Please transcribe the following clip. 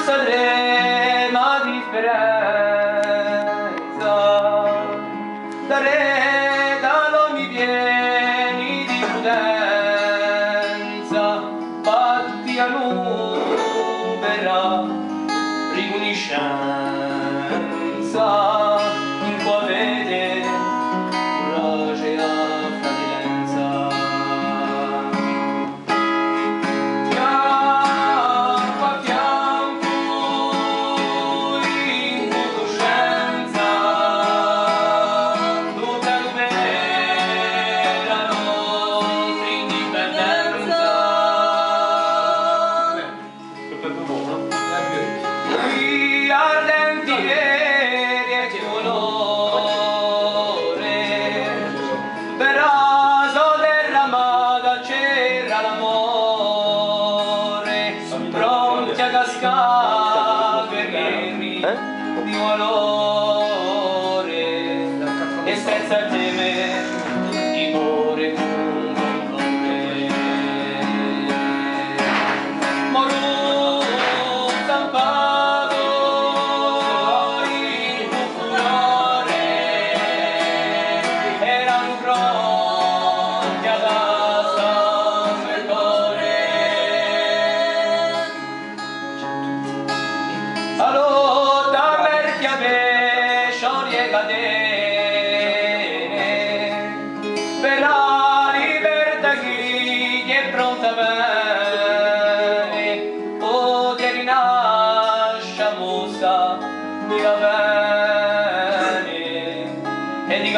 Estrema differenza da mi vieni di prudenza, batti a numera riconoscenza in cui vede coraggio e fratellanza. Fianco a fianco in coscienza tutta la nostra indipendenza. Qui ardenti e di colore per raso derramata c'era l'amore, pronti a cascare guerrieri di valore e senza temere timore con dolore. Moro stampato in furore erano pronti ad assaltare. Allora per chiave scioglie catene per la libertà chi è pronta bene o che rinascia mossa di bene e di